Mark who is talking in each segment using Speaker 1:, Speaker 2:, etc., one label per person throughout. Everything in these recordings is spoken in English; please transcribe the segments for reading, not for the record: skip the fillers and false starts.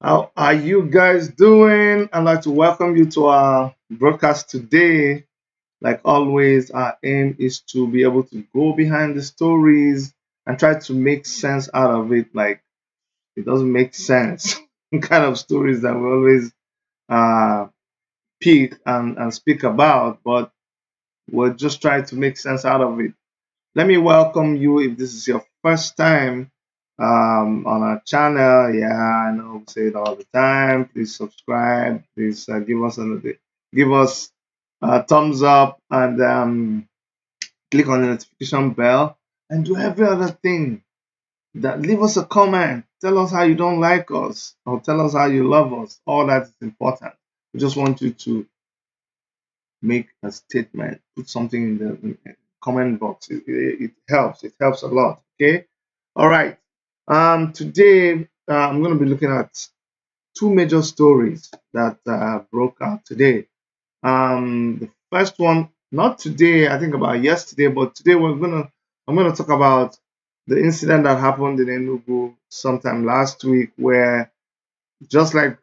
Speaker 1: How are you guys doing? I'd like to welcome you to our broadcast today. Like always, our aim is to be able to go behind the stories and try to make sense out of it. Like it doesn't make sense, kind of stories that we always uh, pick and speak about, but we'll just try to make sense out of it. Let me welcome you if this is your first time on our channel. Yeah, I know we say it all the time. Please subscribe. Please give us a thumbs up and click on the notification bell and do every other thing. That leave us a comment. Tell us how you don't like us or tell us how you love us. All that is important. We just want you to make a statement, put something in the comment box. It helps. It helps a lot. Okay. All right. Today I'm going to be looking at two major stories that broke out today. The first one, not today, I think about yesterday, but today I'm gonna talk about the incident that happened in Enugu sometime last week, where just like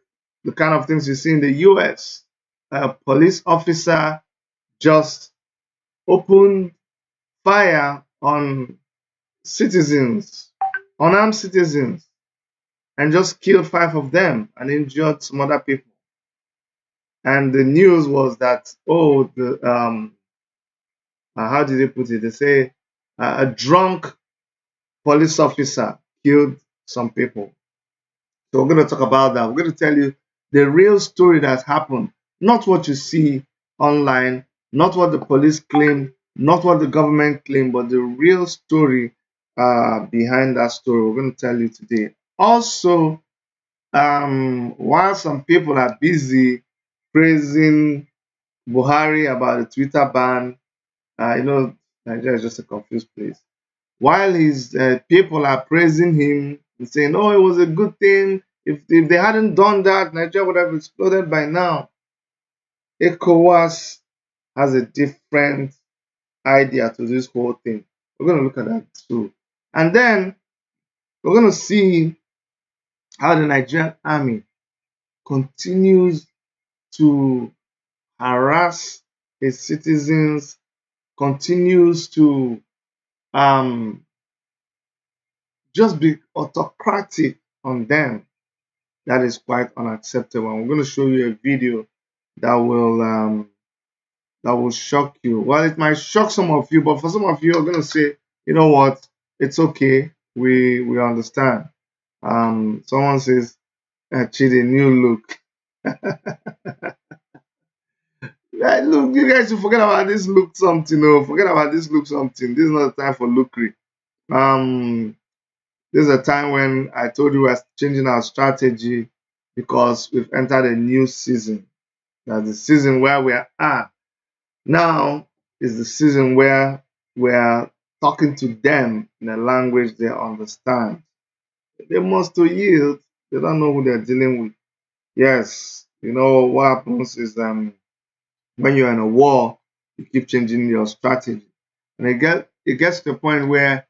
Speaker 1: the kind of things you see in the US, a police officer just opened fire on citizens, unarmed citizens, and just killed five of them and injured some other people. And the news was that, oh, the how did they put it? They say a drunk police officer killed some people. So we're going to talk about that. We're going to tell you the real story that happened, not what you see online, not what the police claim, not what the government claim, but the real story behind that story. We're going to tell you today. Also, while some people are busy praising Buhari about the Twitter ban, Nigeria is just a confused place. While his people are praising him and saying, "Oh, it was a good thing. If they hadn't done that, Nigeria would have exploded by now." Ecowas has a different idea to this whole thing. We're going to look at that too, and then we're going to see how the Nigerian army continues to harass its citizens, continues to um, just be autocratic on them. That is quite unacceptable. I'm going to show you a video that will shock you. Well, it might shock some of you, but for some of you, are going to say, you know what, it's okay. We understand. Someone says, Chidi, new look. Right, look, you guys should forget about this look something. No, forget about this look something. This is not the time for lookery. Um, This is a time when I told you we're changing our strategy because we've entered a new season. That's the season where we are now is the season where we are talking to them in a language they understand. They must to yield. They don't know who they're dealing with. Yes, you know what happens is when you're in a war, you keep changing your strategy, and it gets to the point where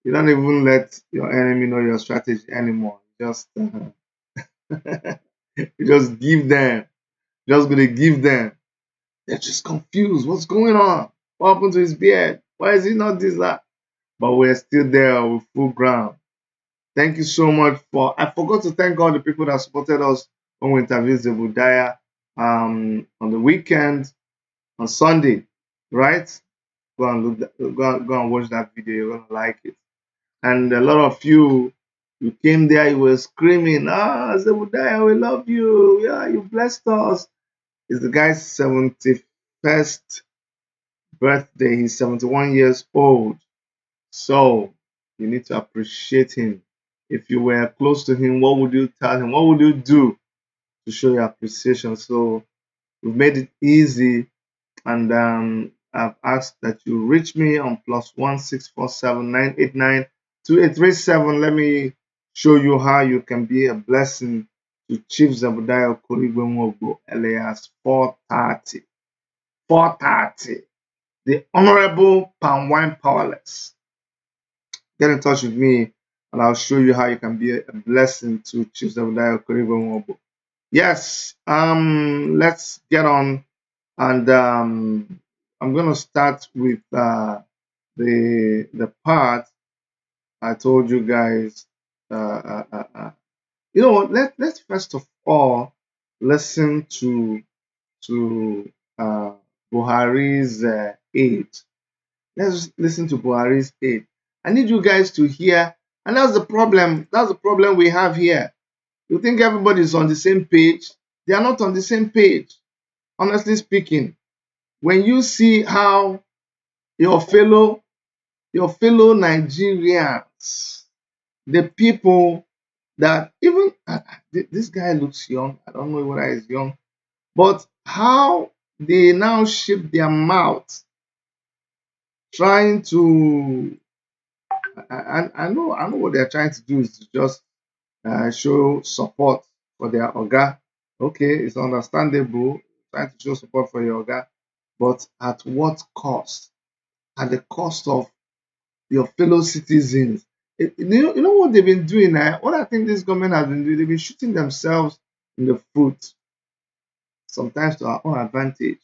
Speaker 1: you don't even let your enemy know your strategy anymore. You just give them. Just gonna give them. They're just confused. What's going on? What happened to his beard? Why is he not this that? But we're still there with full ground. Thank you so much for. I forgot to thank all the people that supported us when we interviewed Zebudaya on the weekend on Sunday, right? Go and watch that video. You're gonna like it. And a lot of you came there, you were screaming, "Ah, Zebudaya, we love you. Yeah, you blessed us." It's the guy's 71st birthday. He's 71 years old. So you need to appreciate him. If you were close to him, what would you tell him? What would you do to show your appreciation? So we've made it easy, and I've asked that you reach me on +16479892837. Let me show you how you can be a blessing to Chief Zebediah Okorigwe alias 430. 430. The Honorable Palm Wine Powerless. Get in touch with me and I'll show you how you can be a blessing to Chief Zebudiah Okorigwe. Yes, let's get on, and I'm gonna start with the part I told you guys. You know what? Let's first of all listen to Buhari's aid. Let's listen to Buhari's aid. I need you guys to hear, and that's the problem. That's the problem we have here. You think everybody is on the same page? They are not on the same page. Honestly speaking, when you see how your fellow Nigerians, the people that even this guy looks young. I don't know whether he's young, but how they now shape their mouth trying to I know what they're trying to do is to just show support for their oga. Okay, it's understandable trying to show support for your oga, but at what cost? At the cost of your fellow citizens. You know what they've been doing now? What I think this government has been doing, they've been shooting themselves in the foot, sometimes to our own advantage.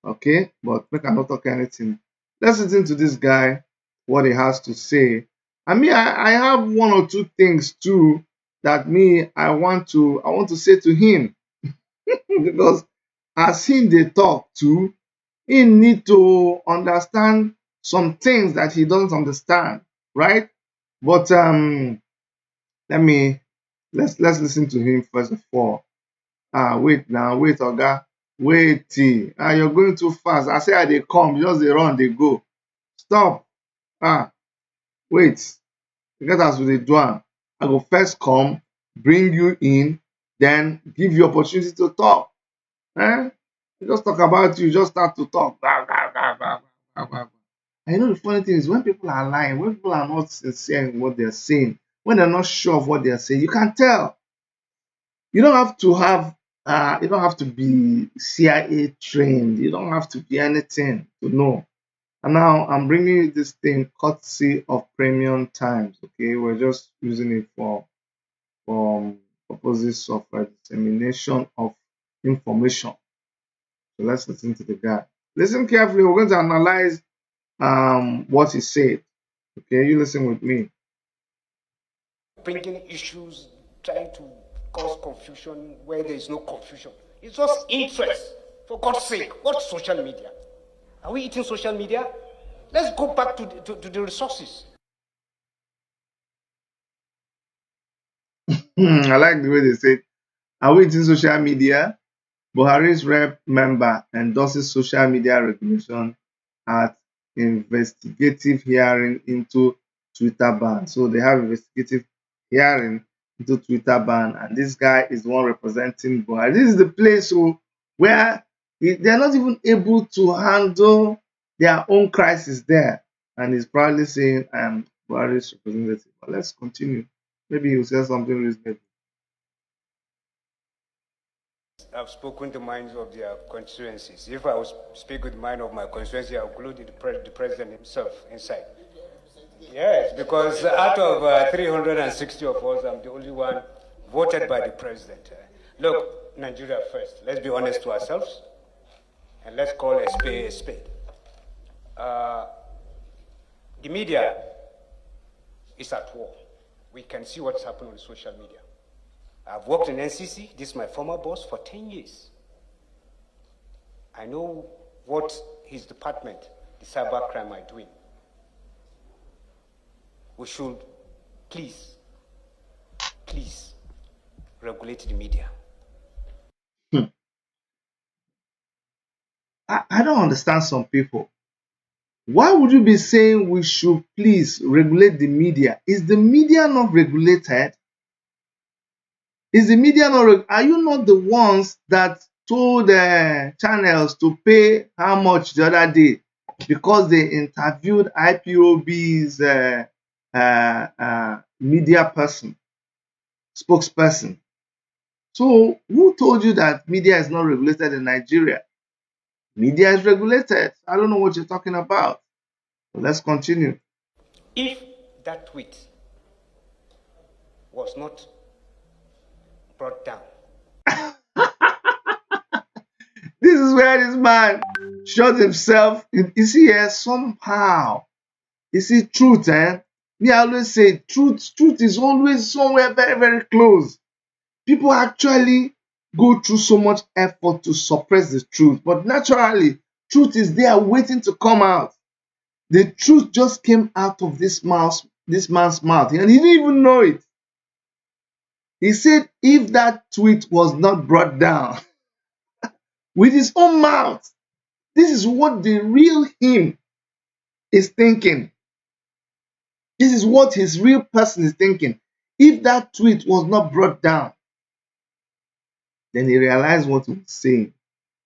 Speaker 1: Okay, but we cannot talk anything. Let's listen to this guy, what he has to say. I mean, I have one or two things too that I want to say to him because as him they talk to, he need to understand some things that he doesn't understand, right? But let me let's listen to him first of all. Wait now, wait, Oga, wait. You're going too fast. I say they come, just they run, they go. Stop. Ah, wait. Get as we dey do am. I go first come, bring you in, then give you opportunity to talk. Eh? Just talk about you, just start to talk. Blah, blah, blah, blah, blah, blah, blah. And you know the funny thing is when people are lying, when people are not sincere in what they're saying, when they're not sure of what they're saying, you can tell. You don't have to have you don't have to be CIA trained. You don't have to be anything to know. And now I'm bringing you this thing courtesy of Premium Times. Okay, we're just using it for purposes of dissemination of information. So let's listen to the guy. Listen carefully. We're going to analyze what he said. Okay, you listen with me.
Speaker 2: Bringing issues, trying to cause confusion where there is no confusion. It's just interest. For God's sake, what's social media? Are we eating social media? Let's go back to the resources.
Speaker 1: I like the way they said, are we eating social media? Buhari's rep member endorses social media regulation at investigative hearing into Twitter ban. So they have investigative hearing into Twitter ban, and this guy is the one representing Buhari. This is the place where they're not even able to handle their own crisis there. And he's probably saying, I am Buhari's representative. But let's continue. Maybe he'll say something reasonable.
Speaker 2: I've spoken the minds of their constituencies. If I was speak with the mind of my constituency, I would include the president himself inside. Yes, because out of 360 of us, I'm the only one voted by the president. Look, Nigeria first. Let's be honest to ourselves, and let's call a spade a spade. The media is at war. We can see what's happening on social media. I've worked in NCC, this is my former boss, for 10 years. I know what his department, the cybercrime, are doing. We should please regulate the media.
Speaker 1: I don't understand some people. Why would you be saying we should please regulate the media? Is the media not regulated? Is the media not? Are you not the ones that told channels to pay how much the other day because they interviewed IPOB's media person, spokesperson? So who told you that media is not regulated in Nigeria? Media is regulated. I don't know what you're talking about. So let's continue.
Speaker 2: If that tweet was not brought down.
Speaker 1: This is where this man shot himself. You see here, somehow. You see, truth, eh? Me, I always say, truth is always somewhere very, very close. People actually go through so much effort to suppress the truth, but naturally, truth is there waiting to come out. The truth just came out of this man's mouth, and he didn't even know it. He said, if that tweet was not brought down with his own mouth, this is what the real him is thinking. This is what his real person is thinking. If that tweet was not brought down, then he realized what he was saying.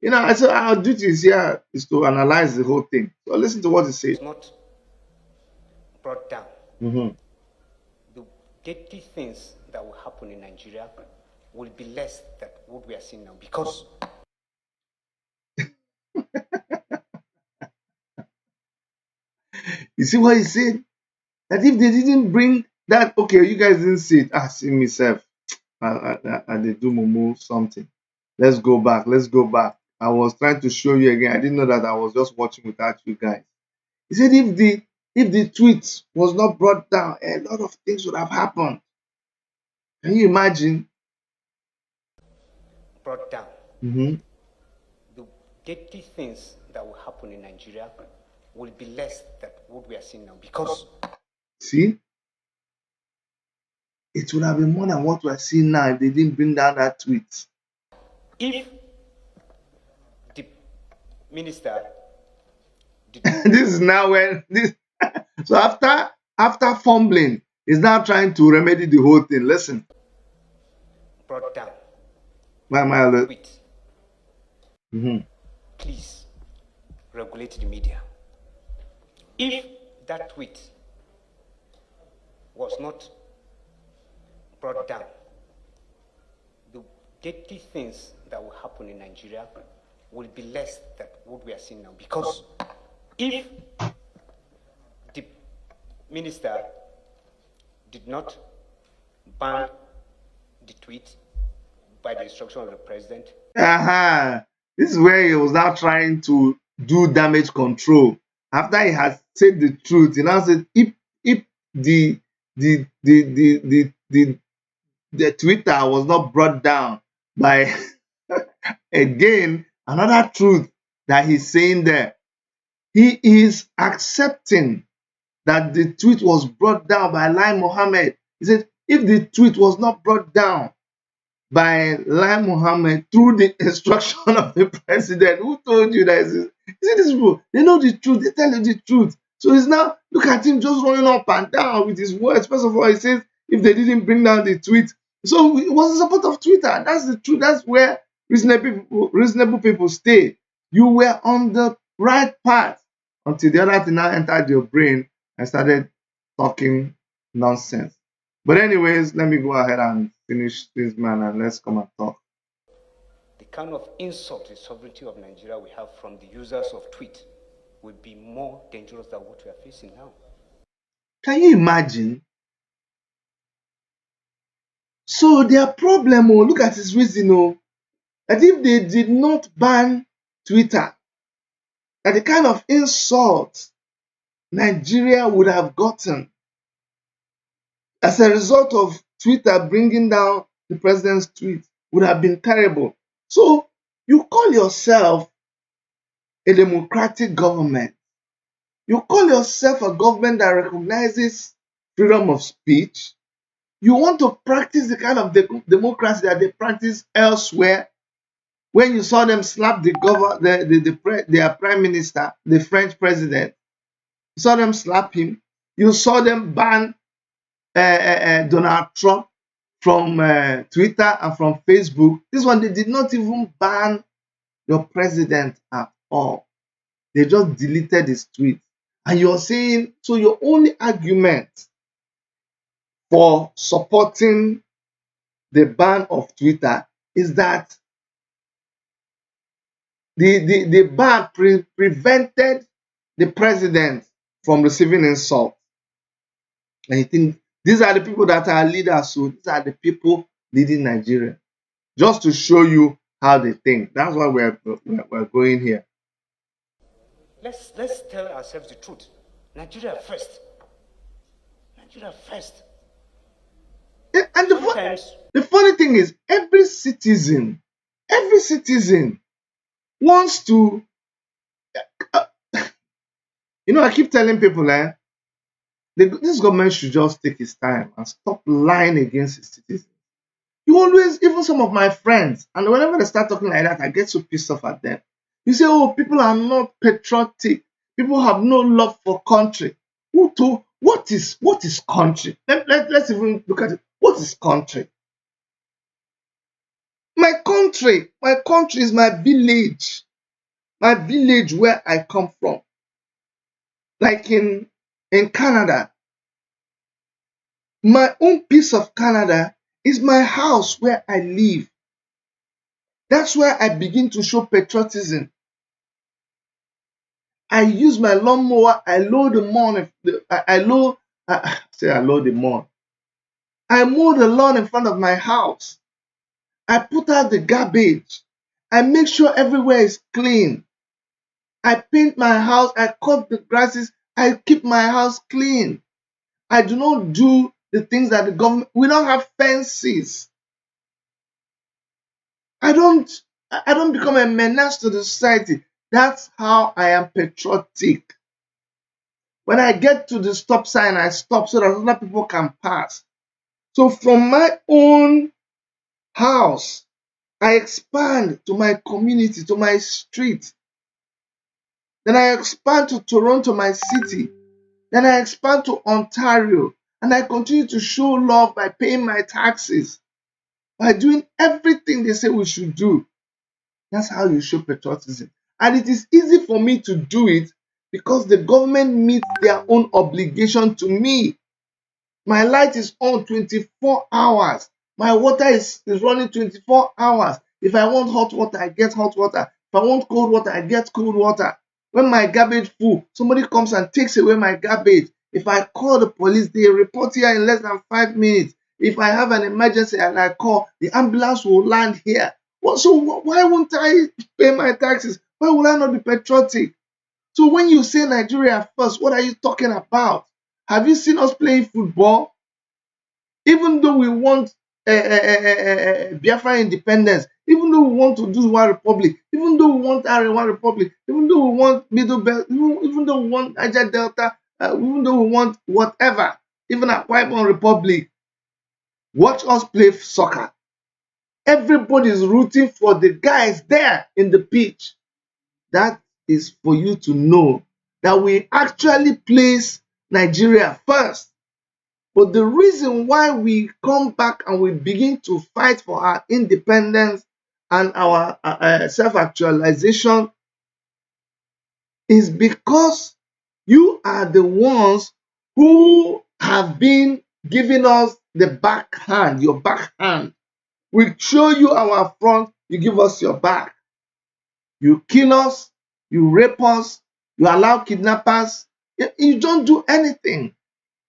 Speaker 1: I said our duty is here is to analyze the whole thing. So listen to what he said.
Speaker 2: It's not brought down.
Speaker 1: Mhm.
Speaker 2: The deadly things that will happen in Nigeria will be less than what we are seeing now, because
Speaker 1: You see what he said? That if they didn't bring that, okay, you guys didn't see it. See myself. I did do Momo something. Let's go back. Let's go back. I was trying to show you again. I didn't know that I was just watching without you guys. He said if the tweet was not brought down, a lot of things would have happened. Can you imagine?
Speaker 2: brought down.
Speaker 1: Mhm.
Speaker 2: The deadly things that will happen in Nigeria will be less than what we are seeing now, because
Speaker 1: See, it would have been more than what we're seeing now if they didn't bring down that tweet.
Speaker 2: if the minister did
Speaker 1: This is now when this. So after fumbling, he's now trying to remedy the whole thing. Listen,
Speaker 2: brought down
Speaker 1: my
Speaker 2: tweet,
Speaker 1: Mhm.
Speaker 2: please regulate the media. If that tweet was not brought down, the deadly things that will happen in Nigeria will be less than what we are seeing now, because if the minister did not ban the tweet by the instruction of the president,
Speaker 1: This is where he was now trying to do damage control. After he had said the truth, he now said if the the the the the the, the Twitter was not brought down by again another truth that he's saying there. He is accepting that the tweet was brought down by Lai Mohammed. He said if the tweet was not brought down by Lai Mohammed through the instruction of the president. Who told you that? You see, these people, they know the truth, they tell you the truth. So he's now, look at him just running up and down with his words. First of all, he says, if they didn't bring down the tweet. So it was the support of Twitter. That's the truth. That's where reasonable people stay. You were on the right path until the other thing now entered your brain and started talking nonsense. But anyways, let me go ahead and finish this man and let's come and talk.
Speaker 2: the kind of insult to the sovereignty of Nigeria we have from the users of tweet will be more dangerous than what we are facing now.
Speaker 1: Can you imagine? So their problem, look at his reason, that if they did not ban Twitter, that the kind of insult Nigeria would have gotten as a result of Twitter bringing down the president's tweet would have been terrible. So you call yourself a democratic government. You call yourself a government that recognizes freedom of speech. You want to practice the kind of democracy that they practice elsewhere. When you saw them slap their prime minister, the French president, you saw them slap him. You saw them ban Donald Trump from Twitter and from Facebook. This one, they did not even ban your president at all. They just deleted his tweet. And you're saying, so your only argument for supporting the ban of Twitter is that the ban prevented the president from receiving insult. And you think These are the people that are leaders. So these are the people leading Nigeria. Just to show you how they think. That's why we're going here.
Speaker 2: Let's tell ourselves the truth. Nigeria first. Nigeria first.
Speaker 1: Yeah, and the funny thing is, every citizen wants to, uh, I keep telling people, this government should just take its time and stop lying against its citizens. You always, even some of my friends, and whenever they start talking like that, I get so pissed off at them. You say, oh, people are not patriotic. People have no love for country. What is country? Let's even look at it. What is country? My country is my village where I come from. Like in Canada, my own piece of Canada is my house where I live. That's where I begin to show patriotism. I use my lawnmower, I load the lawn, I load the lawn. I mow the lawn in front of my house. I put out the garbage. I make sure everywhere is clean. I paint my house, I cut the grasses, I keep my house clean. I do not do the things that the government, we don't have fences. I don't become a menace to the society. That's how I am patriotic. When I get to the stop sign, I stop so that other people can pass. So from my own house, I expand to my community, to my street. Then I expand to Toronto, my city. Then I expand to Ontario. And I continue to show love by paying my taxes, by doing everything they say we should do. That's how you show patriotism. And it is easy for me to do it because the government meets their own obligation to me. My light is on 24 hours. My water is running 24 hours. If I want hot water, I get hot water. If I want cold water, I get cold water. When my garbage full, somebody comes and takes away my garbage. If I call the police, they report here in less than 5 minutes. If I have an emergency and I call, the ambulance will land here. Well, so why won't I pay my taxes? Why would I not be patriotic? So when you say Nigeria first, what are you talking about? Have you seen us playing football? Even though we want Biafra independence, even though we want to do one republic, even though we want one republic, even though we want Middle Belt, even though we want Niger Delta, even though we want whatever, even a Akwa republic, watch us play soccer. Everybody is rooting for the guys there in the pitch. That is for you to know that we actually place Nigeria first. But the reason why we come back and we begin to fight for our independence and our self-actualization is because you are the ones who have been giving us the backhand, your backhand. We show you our front, you give us your back. You kill us, you rape us, you allow kidnappers, you don't do anything.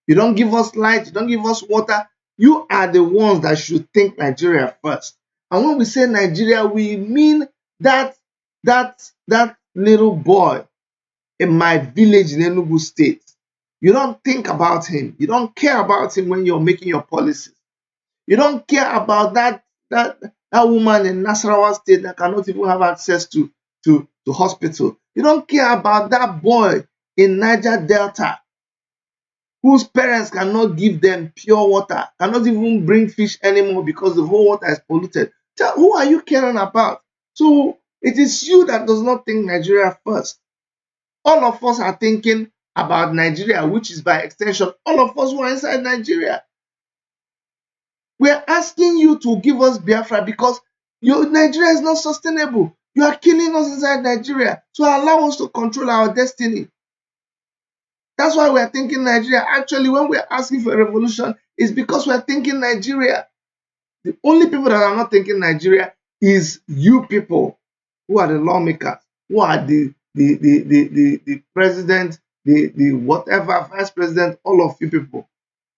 Speaker 1: You don't give us light, you don't give us water. You are the ones that should think Nigeria first. And when we say Nigeria, we mean that little boy in my village in Imo State. You don't think about him. You don't care about him when you're making your policies. You don't care about that woman in Nasarawa State that cannot even have access to hospital. You don't care about that boy in Niger Delta whose parents cannot give them pure water, cannot even bring fish anymore because the whole water is polluted. Who are you caring about? So it is you that does not think Nigeria first. All of us are thinking about Nigeria, which is by extension, all of us who are inside Nigeria. We're asking you to give us Biafra because Nigeria is not sustainable. You are killing us inside Nigeria. So allow us to control our destiny. That's why we're thinking Nigeria. Actually, when we're asking for a revolution, it's because we're thinking Nigeria. The only people that are not thinking Nigeria is you people who are the lawmakers, who are the president, the whatever, vice president, all of you people.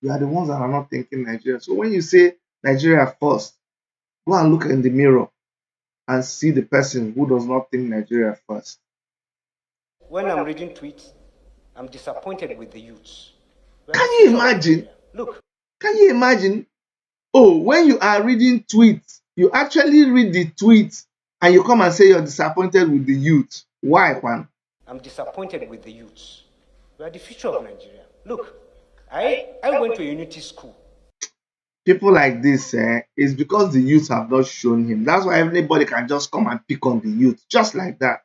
Speaker 1: You are the ones that are not thinking Nigeria. So when you say Nigeria first, go and look in the mirror and see the person who does not think Nigeria first.
Speaker 2: When I'm reading tweets, I'm disappointed with the youths. We are the
Speaker 1: Can you
Speaker 2: future of
Speaker 1: imagine?
Speaker 2: Nigeria. Look,
Speaker 1: Can you imagine? Oh, when you are reading tweets, you actually read the tweets and you come and say you're disappointed with the youth. Why, Juan?
Speaker 2: I'm disappointed with the youths. We are the future of Nigeria. Look, I went to a unity school.
Speaker 1: People like this, is because the youth have not shown him. That's why anybody can just come and pick on the youth, just like that.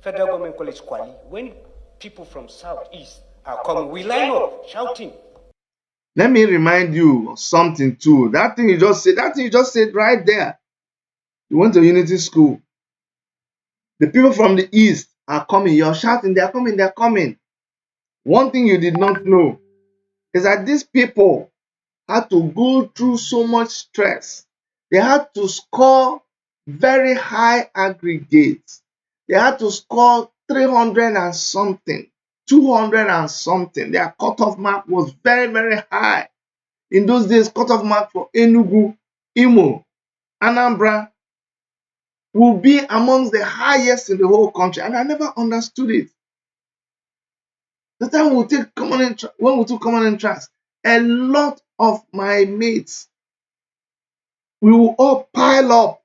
Speaker 2: Federal Government College Kwali. When people from Southeast are coming, we line up shouting.
Speaker 1: Let me remind you of something too. That thing you just said right there. You went to unity school. The people from the east are coming. You're shouting, they're coming, they're coming. One thing you did not know is that these people had to go through so much stress. They had to score very high aggregates. They had to score 300 and something, 200 and something. Their cutoff mark was very, very high. In those days, cutoff mark for Enugu, Imo, Anambra will be amongst the highest in the whole country. And I never understood it. The time we take when we took common entrance, a lot of my mates, we will all pile up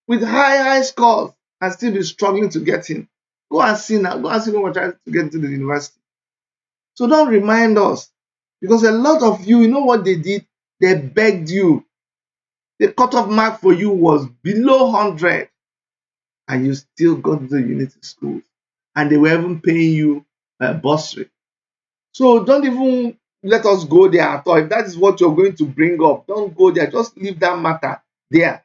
Speaker 1: with high scores and still be struggling to get in. Go and see now. Go and see when we're trying to get into the university. So don't remind us, because a lot of you know what they did? They begged you. The cutoff mark for you was below 100, and you still got to the unity schools, and they were even paying you a bursary. So don't even let us go there at all. If that is what you're going to bring up, don't go there. Just leave that matter there.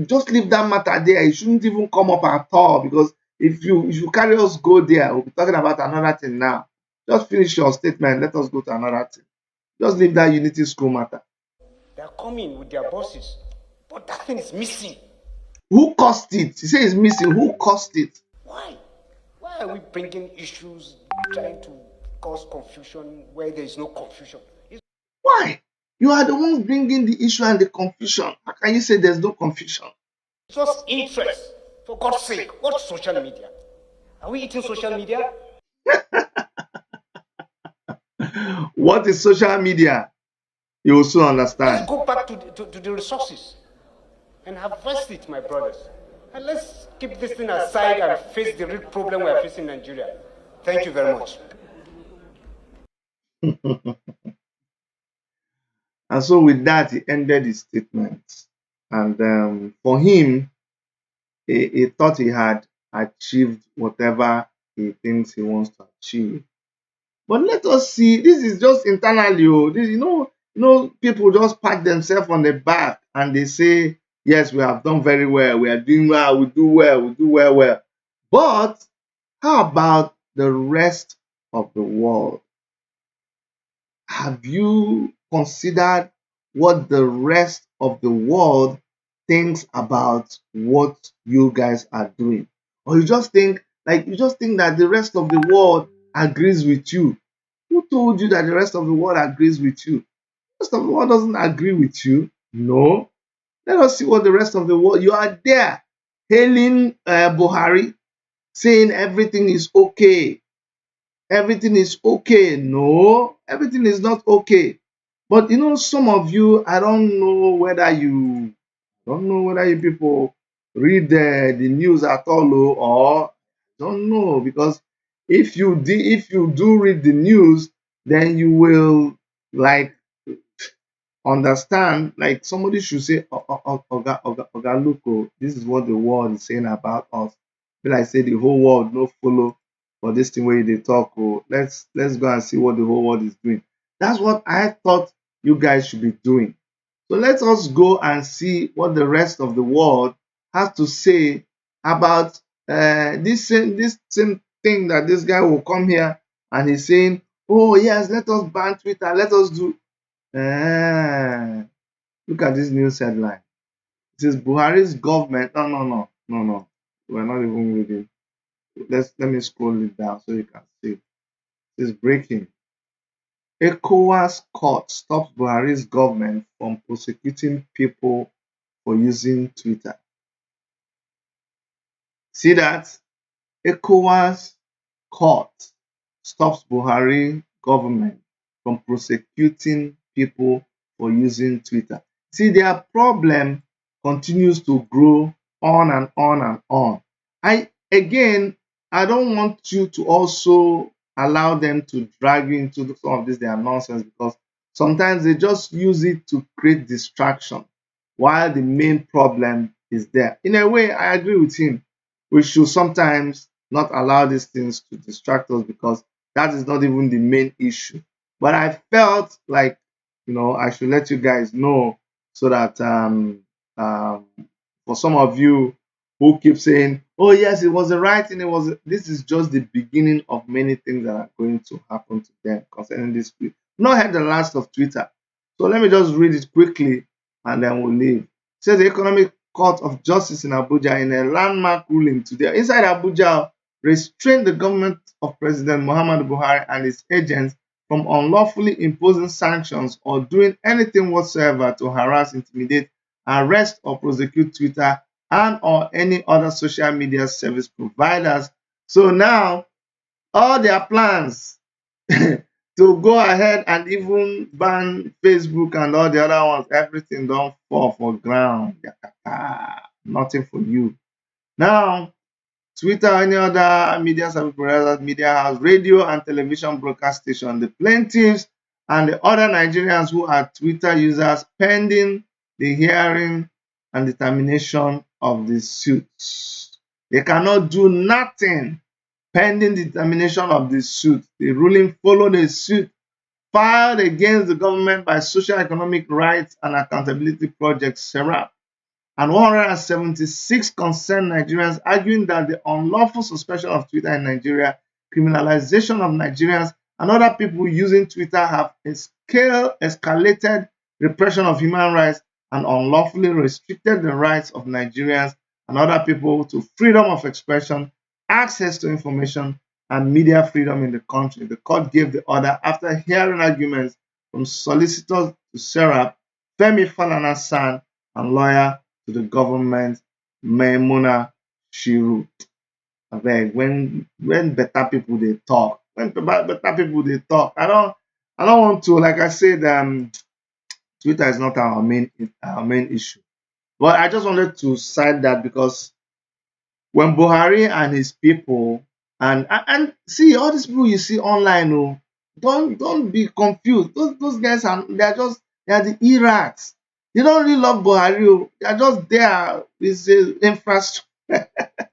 Speaker 1: Just leave that matter there. It shouldn't even come up at all, because if you carry us go there, we'll be talking about another thing now. Just finish your statement. Let us go to another thing. Just leave that unity school matter.
Speaker 2: They are coming with their bosses, but that thing is missing.
Speaker 1: Who caused it? You say it's missing. Who caused it?
Speaker 2: Why? Why are we bringing issues, trying to cause confusion where there is no confusion? It's
Speaker 1: Why? You are the ones bringing the issue and the confusion. How can you say there's no confusion?
Speaker 2: just interest. For God's sake, what's social media? Are we eating social media?
Speaker 1: What is social media? You will soon
Speaker 2: Let's
Speaker 1: understand.
Speaker 2: go back to the resources and harvest it, my brothers. And let's keep this thing aside and face the real problem we are facing in Nigeria. Thank you very much.
Speaker 1: And so, with that, he ended his statement. And for him, he thought he had achieved whatever he thinks he wants to achieve. But let us see. This is just internally. Oh, this, people just pat themselves on the back and they say, "Yes, we have done very well. We are doing well. We do well. We do well, well." But how about the rest of the world? Have you considered what the rest of the world thinks about what you guys are doing? Or you just think that the rest of the world agrees with you. Who told you that the rest of the world agrees with you? The rest of the world doesn't agree with you. No. Let us see what the rest of the world. You are there hailing Buhari, saying everything is okay. Everything is okay. No, everything is not okay. But some of you, I don't know whether you people read the news at all, or don't know, because if you do read the news, then you will like understand. Like somebody should say, Oga, look, oh, this is what the world is saying about us. Be like say the whole world no follow for this thing where they talk. Oh, let's go and see what the whole world is doing. That's what I thought you guys should be doing. So let us go and see what the rest of the world has to say about this same thing that this guy will come here and he's saying, "Oh yes, let us ban Twitter. Let us do." Ah, look at this news headline. It says Buhari's government. No, no, no, no, no. We're not even reading. Let me scroll it down so you can see. It says breaking. ECOWAS court stops Buhari's government from prosecuting people for using Twitter. See that? ECOWAS court stops Buhari government from prosecuting people for using Twitter. See, their problem continues to grow on and on and on. I don't want you to also allow them to drag you into some of this their nonsense, because sometimes they just use it to create distraction while the main problem is there. In a way, I agree with him. We should sometimes not allow these things to distract us, because that is not even the main issue. But I felt like, I should let you guys know, so that um, for some of you who keep saying, "Oh yes, it was the right thing," this is just the beginning of many things that are going to happen to them concerning this. We've not heard the last of Twitter, so let me just read it quickly and then we'll leave. It says the Economic Court of Justice in Abuja, in a landmark ruling today inside Abuja, restrained the government of President Muhammadu Buhari and his agents from unlawfully imposing sanctions or doing anything whatsoever to harass, intimidate, arrest, or prosecute Twitter and or any other social media service providers. So now all their plans to go ahead and even ban Facebook and all the other ones, everything don't fall for ground. Nothing for you. Now, Twitter, any other media service providers, media house, radio and television broadcast station, the plaintiffs and the other Nigerians who are Twitter users pending the hearing and determination of the suits. They cannot do nothing pending determination of the suit. The ruling followed a suit filed against the government by Social Economic Rights and Accountability Project (SERAP) and 176 concerned Nigerians, arguing that the unlawful suspension of Twitter in Nigeria, criminalization of Nigerians and other people using Twitter have escalated repression of human rights and unlawfully restricted the rights of Nigerians and other people to freedom of expression, access to information, and media freedom in the country. The court gave the order after hearing arguments from solicitors to SERAP, Femi Falana-San, and lawyer to the government, Maimuna Shiru. Abeg, when better people they talk, better people they talk, I don't want to, like I said, Twitter is not our main issue. But I just wanted to cite that, because when Buhari and his people and see all these people you see online, oh, don't be confused. Those guys they are the Iraqs. They don't really love Buhari. Oh. They are just there. It's infrastructure.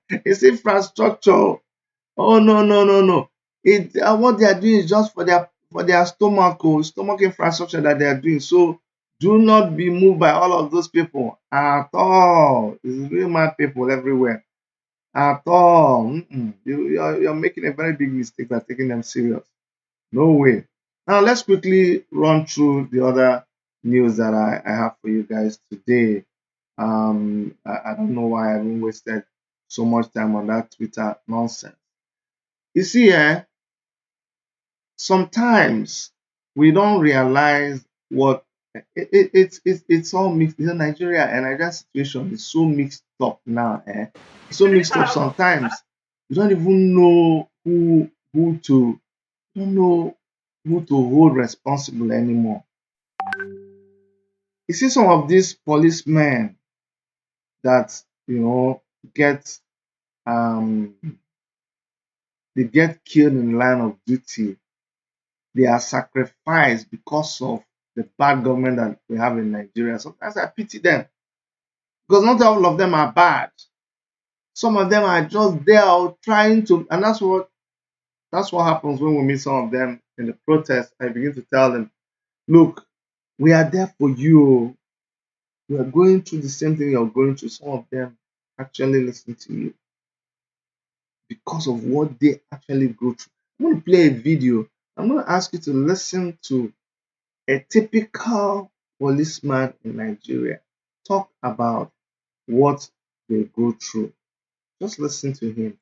Speaker 1: It's infrastructure. Oh no, no, no, no. What they are doing is just for their stomach infrastructure that they are doing. So do not be moved by all of those people at all. It's real mad people everywhere. At all. You're making a very big mistake by taking them serious. No way. Now let's quickly run through the other news that I have for you guys today. I don't know why I haven't wasted so much time on that Twitter nonsense. You see, sometimes we don't realize what it's all mixed. Nigeria and Nigeria situation is so mixed up now. It's so mixed up. Sometimes you don't even know who to don't know who to hold responsible anymore. You see some of these policemen that get um they get killed in the line of duty. They are sacrificed because of the bad government that we have in Nigeria. Sometimes I pity them, because not all of them are bad. Some of them are just there trying to, and that's what happens when we meet some of them in the protest. I begin to tell them, look, we are there for you. We are going through the same thing you're going through. Some of them actually listen to you because of what they actually go through. I'm going to play a video. I'm going to ask you to listen to a typical policeman in Nigeria talk about what they go through. Just listen to him,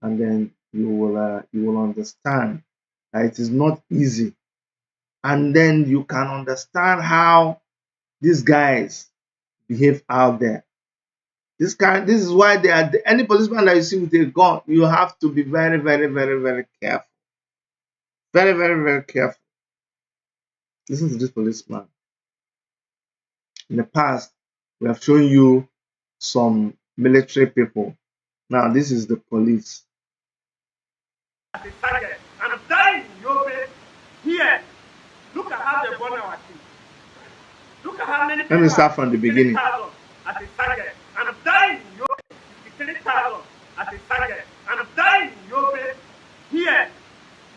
Speaker 1: and then you will understand that it is not easy and then you can understand how these guys behave out there. This is why they are any policeman that you see with a gun, you have to be very, very, very, very careful. Very, very, very careful. Listen to this policeman. In the past, we have shown you some military people. Now this is the police.
Speaker 3: As a sergeant, and I'm dying in your face here. Look at how they burn our team. Look at how many people.
Speaker 1: Let me start from the beginning.
Speaker 3: As a sergeant, and I'm dying in your face. 53,000 as a sergeant, and I'm dying in your face here.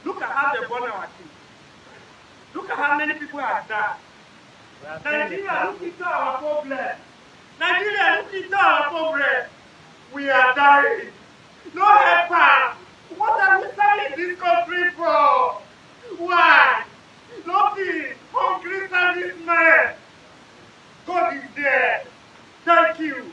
Speaker 3: Look at how they burn our team. Look at how many people are died. Nigeria, look into our problem. Nigeria, look into our problem. We are dying. No help us. What are we selling this country for? Why? Nothing. Hungry servicemen. God is there. Thank you.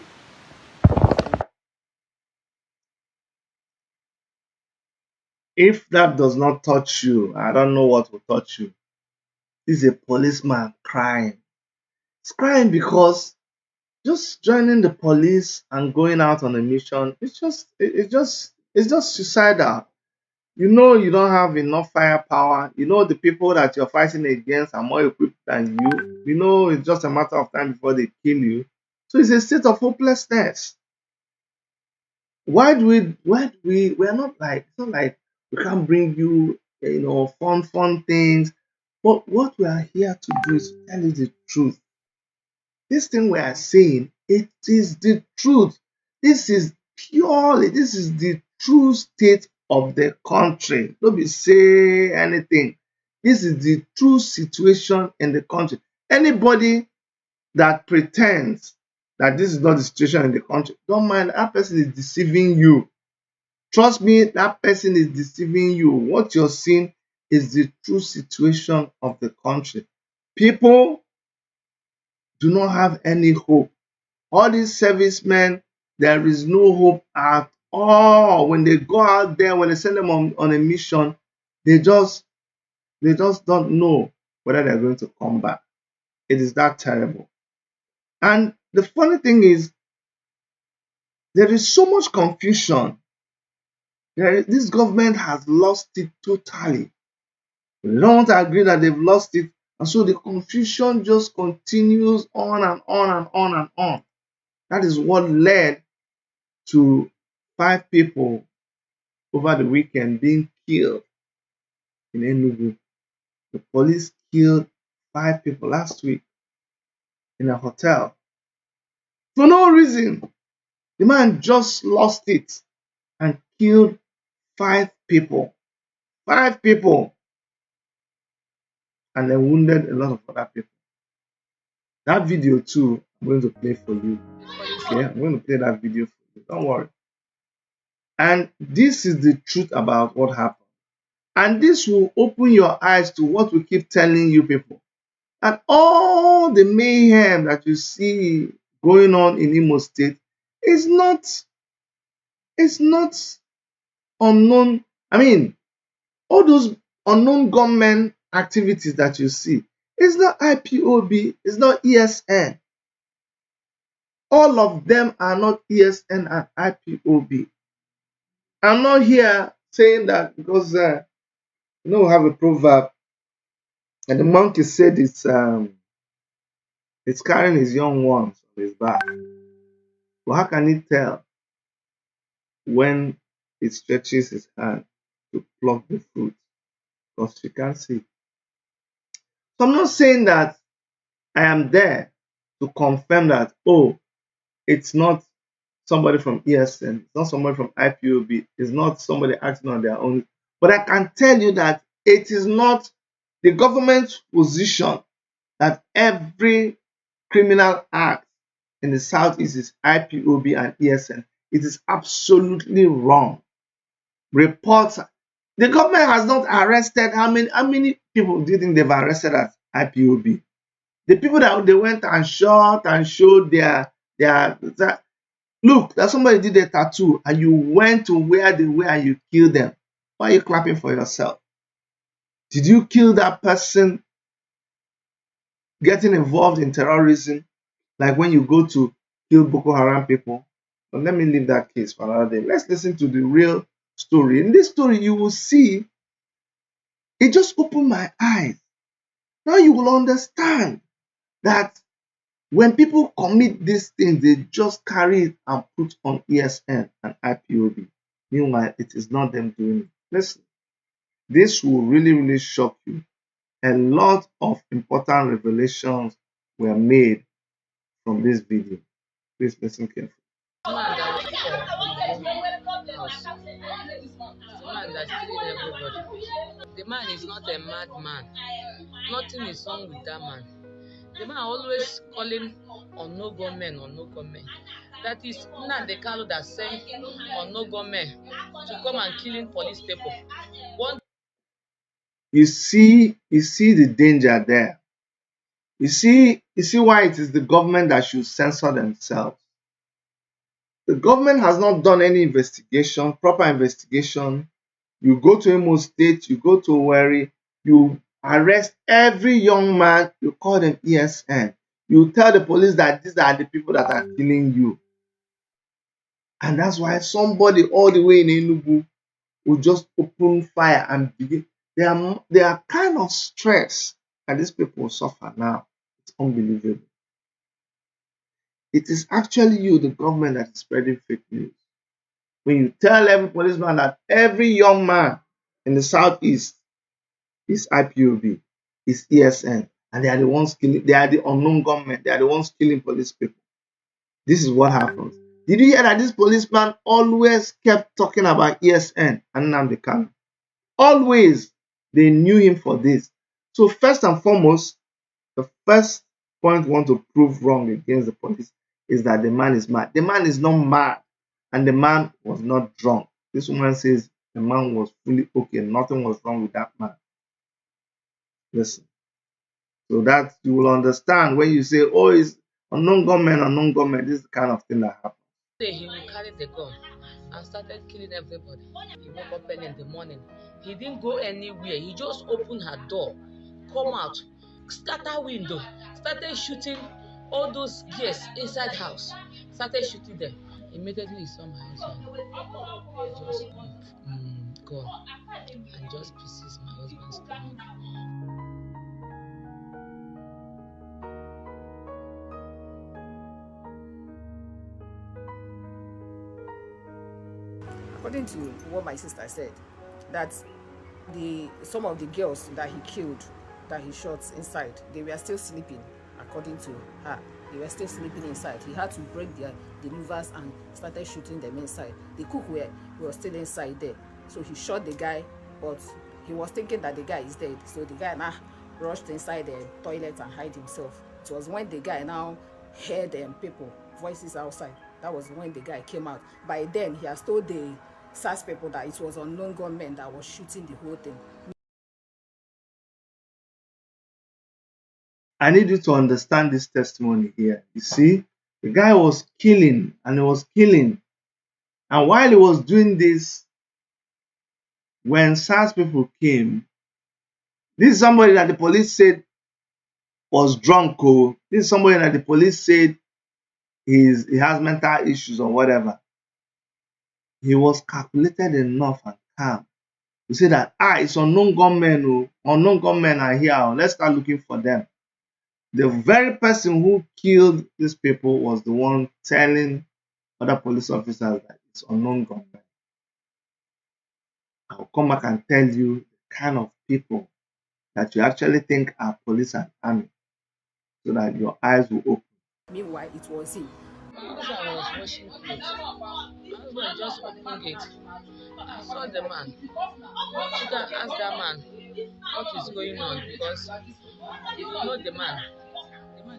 Speaker 1: If that does not touch you, I don't know what will touch you. This is a policeman crying. He's crying because just joining the police and going out on a mission, it's just suicidal. You know you don't have enough firepower. You know the people that you're fighting against are more equipped than you. You know it's just a matter of time before they kill you. So it's a state of hopelessness. We're not like, it's not like we can't bring you, fun things. But what we are here to do is to tell you the truth. This thing we are saying, it is the truth. This is the true state of the country. Don't be say anything. This is the true situation in the country. Anybody that pretends that this is not the situation in the country, don't mind, that person is deceiving you. Trust me, that person is deceiving you. What you're seeing is the true situation of the country. People do not have any hope. All these servicemen, there is no hope at all. When they go out there, when they send them on a mission, they just don't know whether they're going to come back. It is that terrible. And the funny thing is, there is so much confusion. This government has lost it totally. They don't want to agree that they've lost it. And so the confusion just continues on and on and on and on. That is what led to 5 people over the weekend being killed in Enugu. The police killed 5 people last week in a hotel. For no reason. The man just lost it and killed 5 people. 5 people. And then wounded a lot of other people. That video too, I'm going to play for you. Okay, I'm going to play that video for you. Don't worry. And this is the truth about what happened. And this will open your eyes to what we keep telling you people. And all the mayhem that you see going on in Imo State is not unknown. I mean, all those unknown government activities that you see, it's not IPOB, it's not ESN. All of them are not ESN and IPOB. I'm not here saying that because we have a proverb, and the monkey said it's carrying his young ones on his back. But how can it tell when it stretches its hand to pluck the fruit? Because she can't see. So I'm not saying that I am there to confirm that, oh, it's not somebody from ESN, it's not somebody from IPOB, it's not somebody acting on their own. But I can tell you that it is not the government's position that every criminal act in the Southeast is IPOB and ESN. It is absolutely wrong. Reports, the government has not arrested how many people do you think they've arrested at IPOB? The people that they went and shot and showed their look, that somebody did a tattoo and you went to where they were and you killed them. Why are you clapping for yourself? Did you kill that person getting involved in terrorism, like when you go to kill Boko Haram people. But let me leave that case for another day. Let's listen to the real story. In this story, you will see it just opened my eyes. Now you will understand that when people commit these things, they just carry it and put on ESN and IPOB. Meanwhile, it is not them doing it. Listen, this will really, really shock you. A lot of important revelations were made from this video. Please listen carefully.
Speaker 4: Man that went for house. The man that's killing everybody. The man is not a madman. Nothing is wrong with that man. The man always calling on no government, on no government. That is Nnamdi Kanu that sent on no government to come and killing police people. One
Speaker 1: You see the danger there. You see why it is the government that should censor themselves. The government has not done any investigation, proper investigation. You go to Imo State, you go to Owerri, you arrest every young man, you call them ESN. You tell the police that these are the people that are killing you. And that's why somebody all the way in Enugu will just open fire and begin. They are kind of stressed that these people suffer now. It's unbelievable. It is actually you, the government, that is spreading fake news. When you tell every policeman that every young man in the southeast is IPOB, is ESN, and they are the ones killing, they are the unknown government, they are the ones killing police people. This is what happens. Did you hear that this policeman always kept talking about ESN and Nnamdi Kanu? Always they knew him for this. So first and foremost, the first point we want to prove wrong against the police is that the man is mad. The man is not mad, and the man was not drunk. This woman says the man was fully okay. Nothing was wrong with that man. Listen. So that you will understand when you say, oh, it's unknown government, this is the kind of thing that happens.
Speaker 4: day he will carry the gun and started killing everybody. He woke up early in the morning. He didn't go anywhere. He just opened her door, come out, scatter window, started shooting all those guests inside house. Started shooting them. Immediately he saw my husband. He just gone and just pieces my husband's stomach.
Speaker 5: According to what my sister said, that some of the girls that he killed, that he shot inside, they were still sleeping. According to her, they were still sleeping inside. He had to break the louvers and started shooting them inside. The cook was still inside there, so he shot the guy, but he was thinking that the guy is dead. So the guy now rushed inside the toilet and hid himself. It was when the guy now heard people voices outside. That was when the guy came out. By then, he has told the SARS people that it was unknown gunmen that was shooting the whole thing.
Speaker 1: I need you to understand this testimony here. You see, the guy was killing and he was killing. And while he was doing this, when SARS people came, this is somebody that the police said was drunk. Oh, this is somebody that the police said he has mental issues or whatever. He was calculated enough and calm to say that it's unknown gunmen. Unknown gunmen are here. Let's start looking for them. The very person who killed these people was the one telling other police officers that it's unknown gunmen. I'll come back and tell you the kind of people that you actually think are police and army, so that your eyes will open.
Speaker 5: Meanwhile, it was him.
Speaker 4: As I was washing clothes, my husband just opened it. I saw the man. You can ask that man what is going on, because if you know the man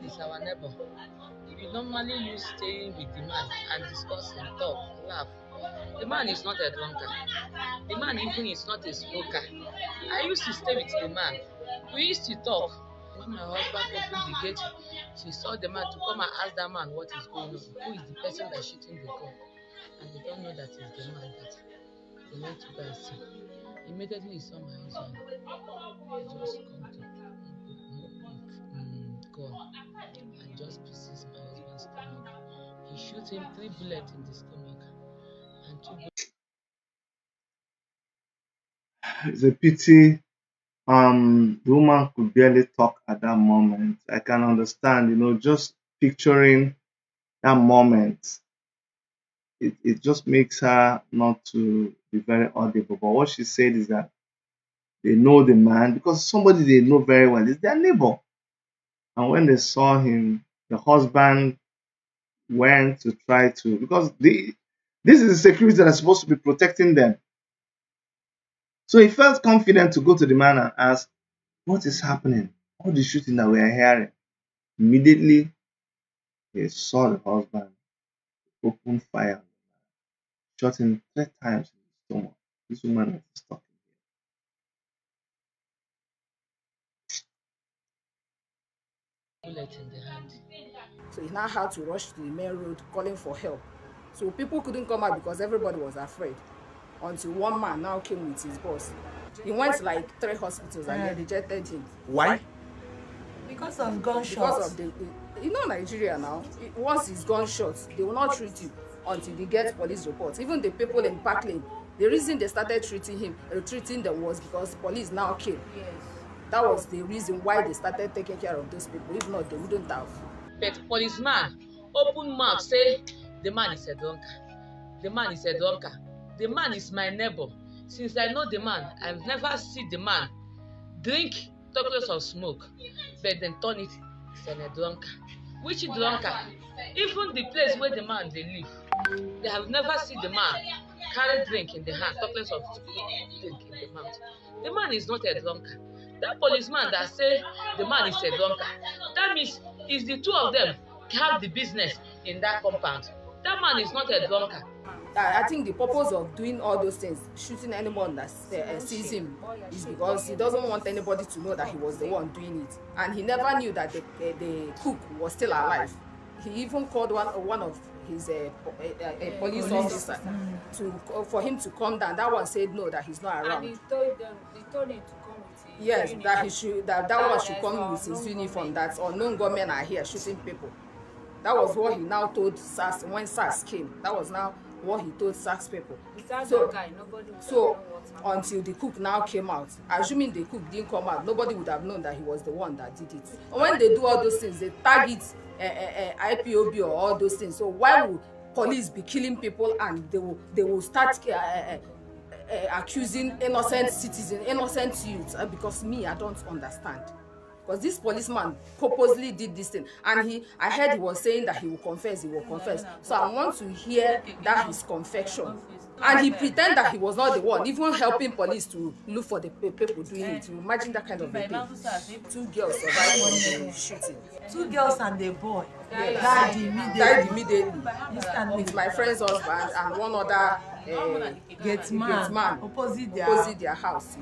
Speaker 4: is our neighbor. We normally use staying with the man and discussing, talk, laugh. The man is not a drunkard. The man even is not a smoker. I used to stay with the man. We used to talk. When my husband opened the gate, she saw the man to come and ask that man what is going on. Who is the person that's shooting the gun? And they don't know that it's the man that they went to go and see. Immediately he saw my husband. He just come to God. just pieces my husband's stomach. He shot him 3 bullets in the stomach and 2 bullets.
Speaker 1: It's a pity the woman could barely talk at that moment. I can understand, just picturing that moment, it just makes her not to be very audible. But what she said is that they know the man because somebody they know very well is their neighbor. And when they saw him, the husband went to try to, because this is the security that is supposed to be protecting them. So he felt confident to go to the man and ask, what is happening? All the shooting that we are hearing. Immediately, he saw the husband open fire, shot him 3 times in the stomach. This woman was stuck.
Speaker 4: Bullet in the hand.
Speaker 5: So he now had to rush to the main road calling for help. So people couldn't come out because everybody was afraid. Until one man now came with his boss. He went to like 3 hospitals and they rejected him.
Speaker 6: Why?
Speaker 7: Because of gunshots.
Speaker 5: Because of Nigeria now, once he's gunshots, they will not treat you until they get police reports. Even the people in Parkland, the reason they started treating them was because police now came.
Speaker 7: Yes.
Speaker 5: That was the reason why they started taking care of those people. If not, they wouldn't have.
Speaker 4: But policeman open mouth say the man is a drunkard. The man is a drunkard. The man is my neighbor. Since I know the man, I've never seen the man drink talkless of smoke, but then turn it is a drunkard. Which drunkard? Even the place where the man they live, they have never seen the man carry drink in the hand, talkless of drink in the mouth. The man is not a drunkard. That policeman that say the man is a drunkard, that means it's the two of them have the business in that compound. That man is not a drunkard.
Speaker 5: I think the purpose of doing all those things, shooting anyone that sees him, is because he doesn't want anybody to know that he was the one doing it. And he never knew that the cook was still alive. He even called one of his police officer for him to come down. That one said no, that he's not around.
Speaker 7: And he told him to come with his
Speaker 5: Yes,
Speaker 7: uniform.
Speaker 5: that he should that one should come with his uniform. That unknown gunmen are here shooting people. That was what he now told SARS when SARS came. That was now what he told SARS people.
Speaker 7: Without
Speaker 5: So,
Speaker 7: that guy, nobody would
Speaker 5: so
Speaker 7: have known what happened.
Speaker 5: until the cook now came out, assuming the cook didn't come out, nobody would have known that he was the one that did it. And when they do all those things, they tag it IPOB or all those things. So why would police be killing people and they will start accusing innocent citizens, innocent youths? Because me, I don't understand. Because this policeman purposely did this thing, and I heard he was saying that he will confess. So I want to hear that his confession. And he pretend that he was not the one, even helping police to look for the people doing it. You imagine that kind of a thing. 2 girls survived from the shooting.
Speaker 7: 2 girls and a boy
Speaker 5: Died immediately.
Speaker 7: Instantly.
Speaker 5: With my friend's husband and one other
Speaker 7: Gate man opposite
Speaker 5: their house.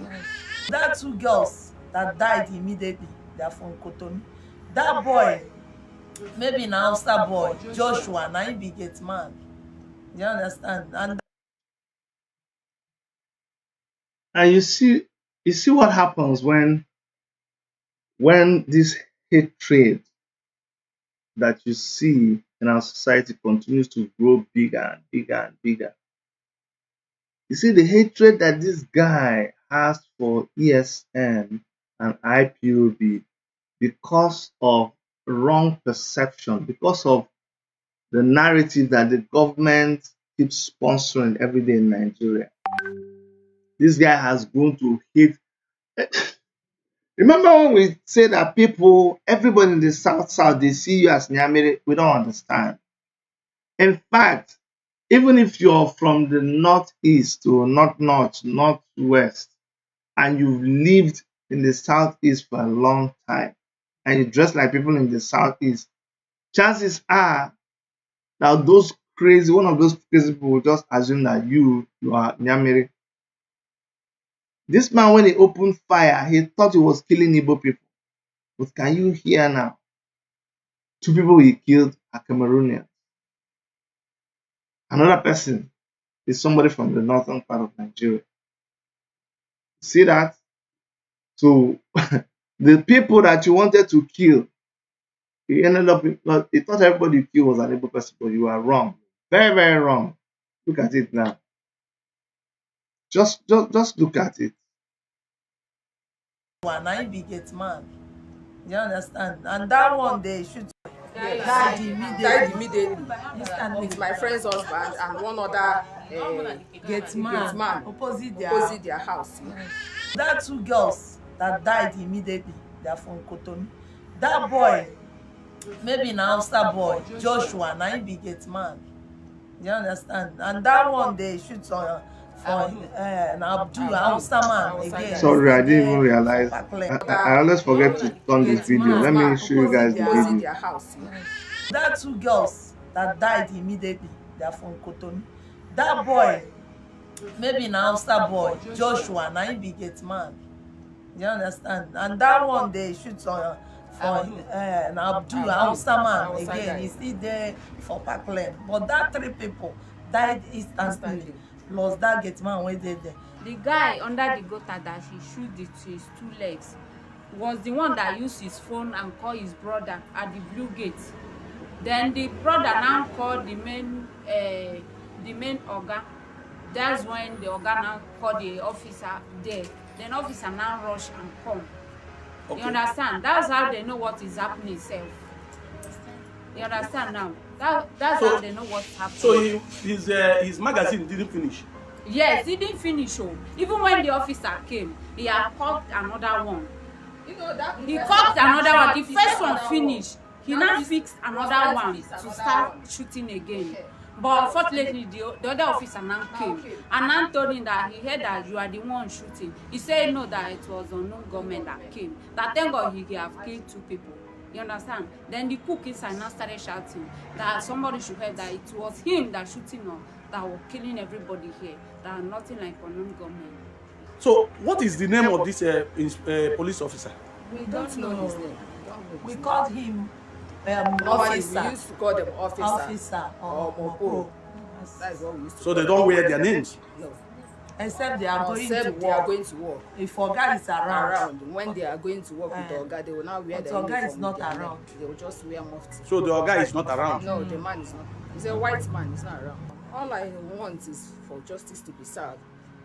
Speaker 7: That 2 girls that died immediately, they are from Cotonou. That boy, maybe an Hausa boy, Joshua, now he be gate man. You understand?
Speaker 1: And you see what happens when this hatred that you see in our society continues to grow bigger and bigger and bigger. You see the hatred that this guy has for ESN and IPOB because of wrong perception, because of the narrative that the government keeps sponsoring every day in Nigeria. This guy has grown to hate. Remember when we say that everybody in the South, they see you as Nyamiri? We don't understand. In fact, even if you're from the northeast to northwest, and you've lived in the southeast for a long time, and you dress like people in the southeast, chances are that one of those crazy people will just assume that you are Nyamiri. This man, when he opened fire, he thought he was killing Igbo people. But can you hear now? 2 people he killed are Cameroonians. Another person is somebody from the northern part of Nigeria. See that? So the people that you wanted to kill You ended up, you thought everybody you killed was an able person, but you are wrong. Very, very wrong. Look at it now. Just look at it.
Speaker 7: one na him be gate man. You understand? And that one they shoot
Speaker 5: Yes.
Speaker 7: died
Speaker 5: Died
Speaker 7: immediately.
Speaker 5: immediately
Speaker 7: Instantly.
Speaker 5: with my friend's husband and one other
Speaker 7: Gate man opposite
Speaker 5: opposite their house.
Speaker 7: that two girls that died immediately, they are from Cotonou. That boy, maybe na Hausa boy, Joshua, na him be gate man. You understand? And that one they shoot on for Abdul Hausa man again.
Speaker 1: Sorry, I didn't even realize. I always forget to turn this video. Let me show you guys the
Speaker 5: Opposite
Speaker 1: video.
Speaker 5: their house.
Speaker 7: That two girls that died immediately, they are from Cotonou. That boy, maybe na Hausa boy, Joshua, na him be gate man. You understand? And that one they shoot on for Abdul Hausa man again. He's still there for Parkland. But that three people died instantly. Plus that gate man wey dey there.
Speaker 6: The guy under the gutter that he shoot his two legs was the one that used his phone and called his brother at the blue gate. Then the brother now called the main oga. That's when the oga now called the officer there. Then officer now rush and come. Okay. You understand? That's how they know what is happening itself. You understand now? That's how they know what's happening.
Speaker 8: So his magazine didn't finish?
Speaker 6: Yes, he didn't finish. Oh. Even when the officer came, he had caught another one.
Speaker 5: You know that
Speaker 6: He caught another one. The first one finished. He now fixed another one to start shooting again. But unfortunately, the other officer now came and now told him that he heard that you are the one shooting. He said no, that it was unknown government that came. That thank God he have killed two people. You understand? Then the cook inside now started shouting that somebody should hear that it was him that shooting on, that was killing everybody here. That nothing like unknown government.
Speaker 8: So what is the name of this police officer?
Speaker 5: we don't know his name.
Speaker 7: We called him
Speaker 5: Normally we
Speaker 7: officer.
Speaker 5: used to call them officer.
Speaker 7: Officer
Speaker 5: Or
Speaker 7: or
Speaker 5: Mopo. That's what we used to
Speaker 8: So
Speaker 5: call
Speaker 8: they don't wear their names?
Speaker 5: No.
Speaker 7: except they are going to
Speaker 5: Except they are
Speaker 7: work.
Speaker 5: going to work.
Speaker 7: If Oga is around.
Speaker 5: When they are going to work with the Oga, they will now wear
Speaker 7: But
Speaker 5: their
Speaker 7: Oga
Speaker 5: uniform
Speaker 7: is not
Speaker 5: with their
Speaker 7: around.
Speaker 5: neck. They will just wear mufti.
Speaker 8: So the Oga is not around?
Speaker 5: No, the man is not. He's a white man. He's not around. All I want is for justice to be served.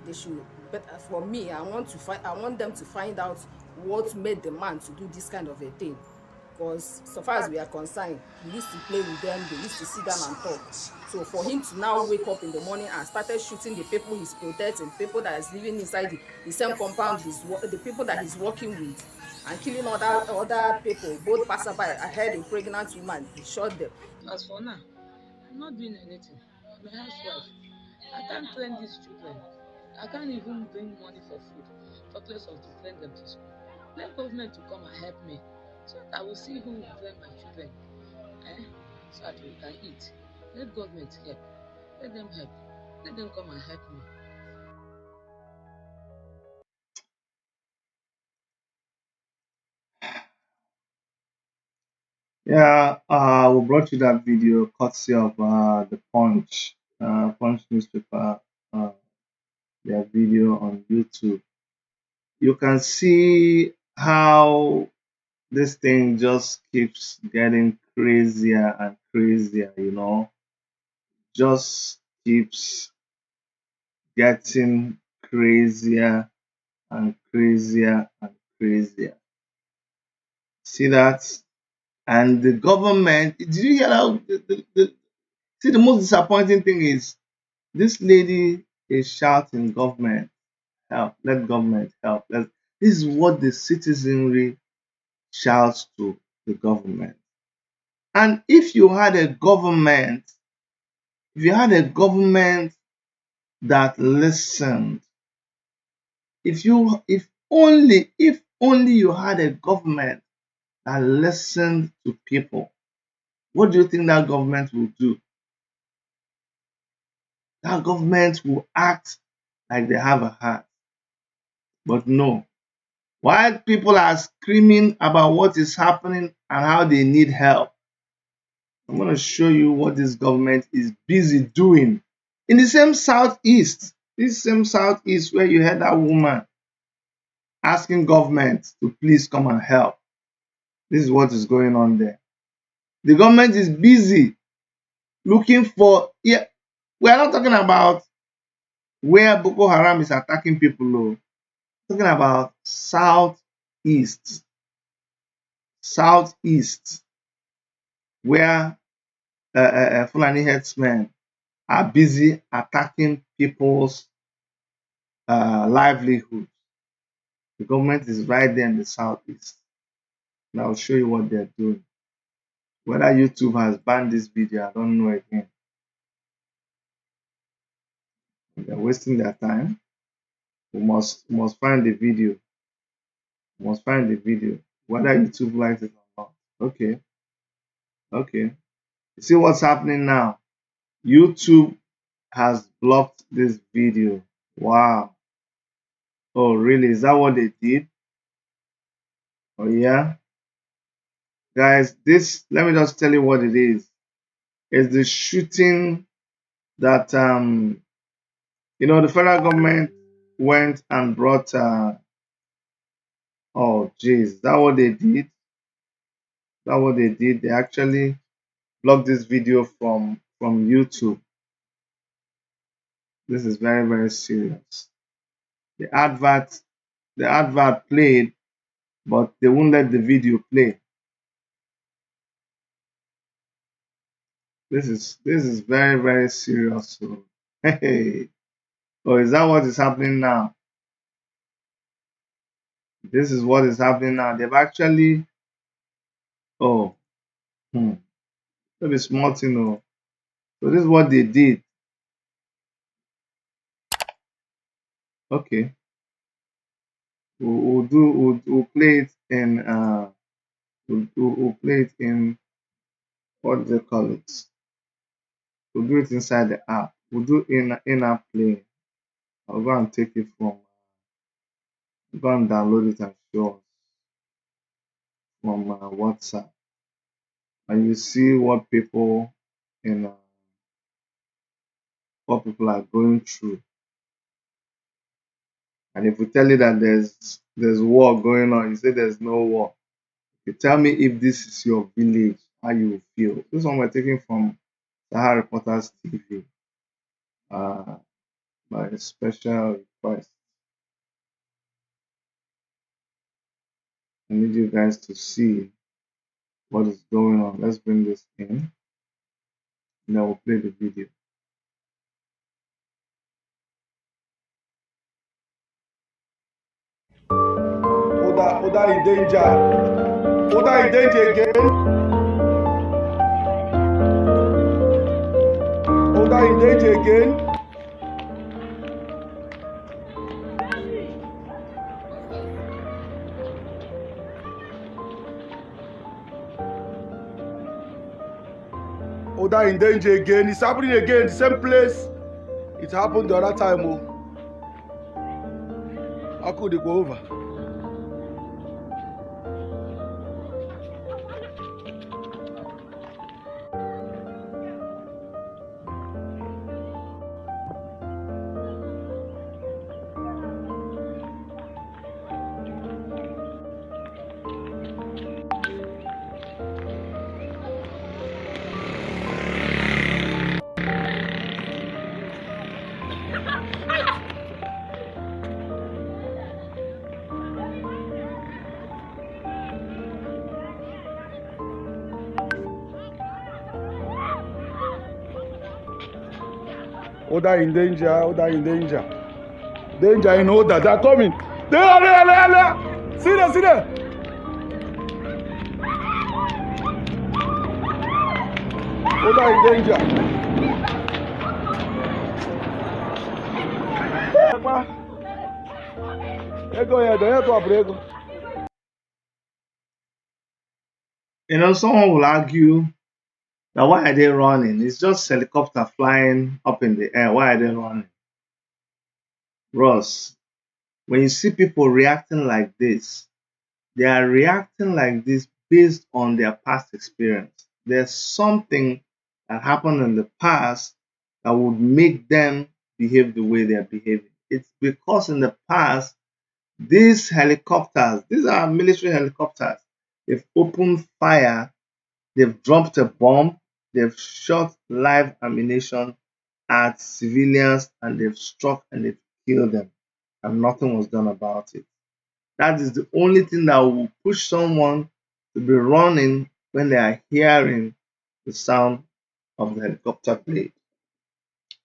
Speaker 5: They should. But for me, I want them to find out what made the man to do this kind of a thing. Because so far as we are concerned, he used to play with them. They used to sit down and talk. So for him to now wake up in the morning and started shooting the people he's protecting, people that is living inside the same compound, the people that he's working with, and killing other people, both passerby. I heard a pregnant woman, he shot them.
Speaker 4: As for now, I'm not doing anything. I'm a housewife. I can't train these children. I can't even bring money for food, talk less of to train them to school. Let government to come and help me, so that I will see who will train my children, so that we can eat. Let government help. Let them help. Let them come and help me.
Speaker 1: Yeah, we brought you that video courtesy of the Punch newspaper, their video on YouTube. You can see how this thing just keeps getting crazier and crazier, just keeps getting crazier and crazier and crazier. See that? And the government, did you hear how see, the most disappointing thing is this lady is shouting, government help, let government help. This is what the citizenry shouts to the government. And if you had a government that listened, if only you had a government that listened to people, what do you think that government will do? That government will act like they have a heart. But no. While people are screaming about what is happening and how they need help, I'm going to show you what this government is busy doing. In the same southeast, where you heard that woman asking government to please come and help. This is what is going on there. The government is busy looking for, yeah, we are not talking about where Boko Haram is attacking people. No. Talking about southeast, southeast, where Fulani herdsmen are busy attacking people's livelihood. The government is right there in the southeast. And I'll show you what they're doing. Whether YouTube has banned this video, I don't know again. They're wasting their time. We must find the video. We must find the video. Whether YouTube likes it or not. Okay. Okay. You see what's happening now? YouTube has blocked this video. Wow. Oh, really? Is that what they did? Oh, yeah. Guys, this, let me just tell you what it is. It's the shooting that, the federal government went and brought, oh, geez, is that what they did? Is that what they did? They actually blocked this video from YouTube. This is very, very serious. The advert played, but they won't let the video play. This is very, very serious. So, hey, oh, is that what is happening now? This is what is happening now. They've actually, oh, maybe small thing. Oh. So this is what they did. Okay, we'll play it in we'll play it in, what do they call it? We'll do it inside the app. We'll do in-app play. I'll go and take it from, go and download it and show us from WhatsApp, and you see what people in what people are going through. And if we tell you that there's war going on, you say there's no war. You tell me if this is your village, how you will feel. This one we're taking from Sahara Reporters TV. By special request. I need you guys to see what is going on. Let's bring this in, and then we'll play the video.
Speaker 8: Oda in danger. Oda in danger again. Oda in danger again. Oda in danger again. It's happening again. The same place. It happened the other time. Oh. How could it go over? Oda in danger, Oda in danger. Danger in Oda, they're coming. There. See there. Oda in danger.
Speaker 1: Someone will argue that why are they running? It's just helicopter flying up in the air. Why are they running? Ross, when you see people reacting like this, they are reacting like this based on their past experience. There's something that happened in the past that would make them behave the way they're behaving. It's because in the past, these helicopters, these are military helicopters, they've opened fire, They've dropped a bomb, they've shot live ammunition at civilians, and they've struck and they've killed them, and nothing was done about it. That is the only thing that will push someone to be running when they are hearing the sound of the helicopter blade.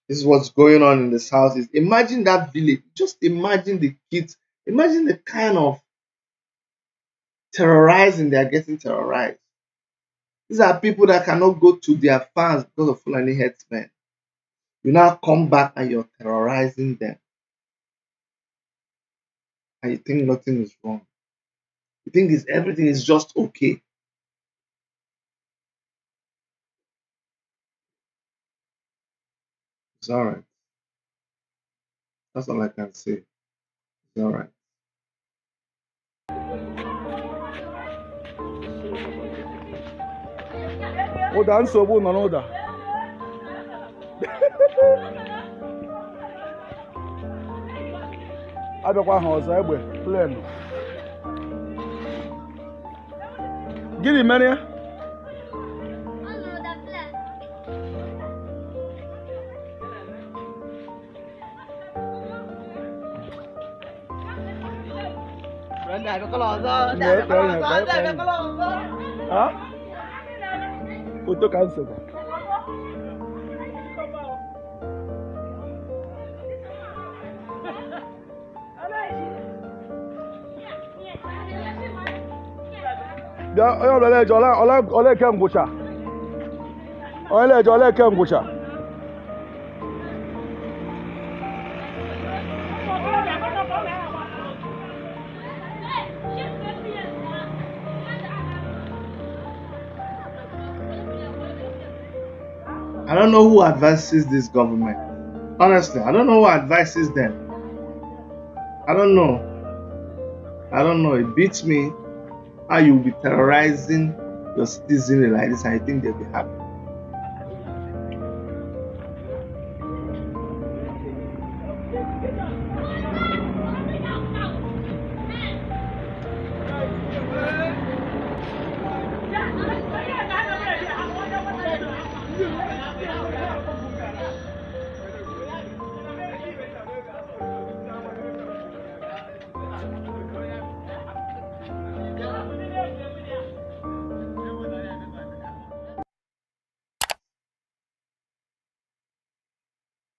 Speaker 1: This is what's going on in this house. Is imagine that village. Just imagine the kids. Imagine the kind of terrorizing they are getting terrorized. These are people that cannot go to their farms because of Fulani headsmen. You now come back and you're terrorizing them. And you think nothing is wrong. You think everything is just okay. It's alright. That's all I can say. It's alright.
Speaker 8: ụda nsogbu nọ n'ụda abịakwa ha ọzọ egbe plenu gịnị mere ya foto ka nsogbu bịa onye ọbụla eje ole eke ngwụcha onye na-eje ole eke ngwụcha
Speaker 1: I don't know who advises this government. Honestly, I don't know who advises them. I don't know. It beats me how you'll be terrorizing your citizenry like this and you think they'll be happy.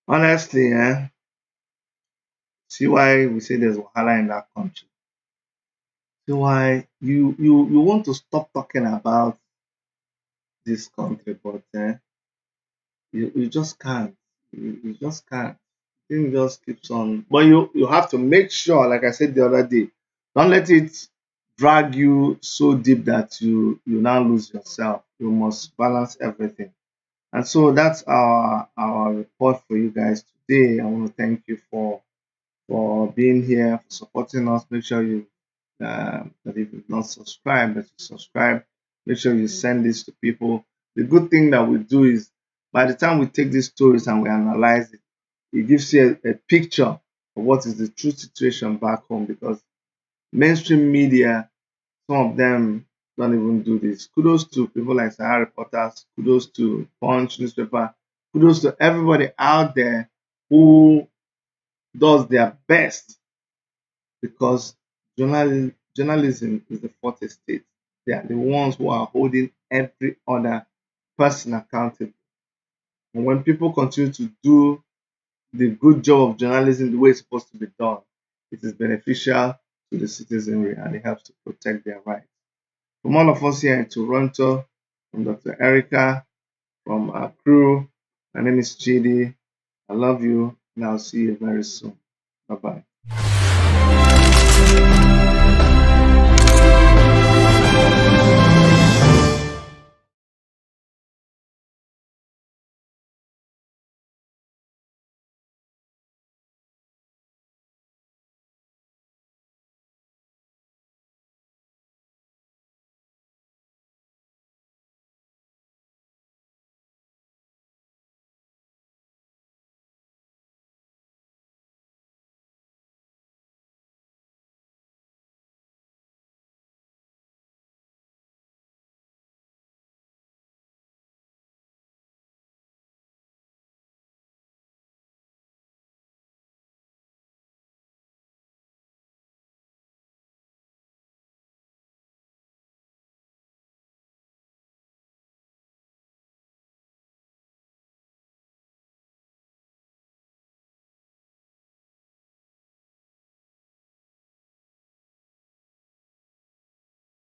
Speaker 1: Honestly, see why we say there's wahala in that country. See why you want to stop talking about this country, but you just can't. You just can't. Thing just keeps on. But you have to make sure, like I said the other day, don't let it drag you so deep that you now lose yourself. You must balance everything. And so that's our report for you guys today. I want to thank you for being here, for supporting us. Make sure you that if you've not subscribed, that you subscribe. Make sure you send this to people. The good thing that we do is by the time we take these stories and we analyze it, it gives you a picture of what is the true situation back home, because mainstream media, some of them don't even do this. Kudos to people like Sahara Reporters, kudos to Punch newspaper, kudos to everybody out there who does their best, because journalism is the fourth estate. They are the ones who are holding every other person accountable. And when people continue to do the good job of journalism the way it's supposed to be done, it is beneficial to the citizenry and it helps to protect their rights. From all of us here in Toronto, from Dr. Erica, from our crew, my name is Chidi. I love you and I'll see you very soon. Bye bye.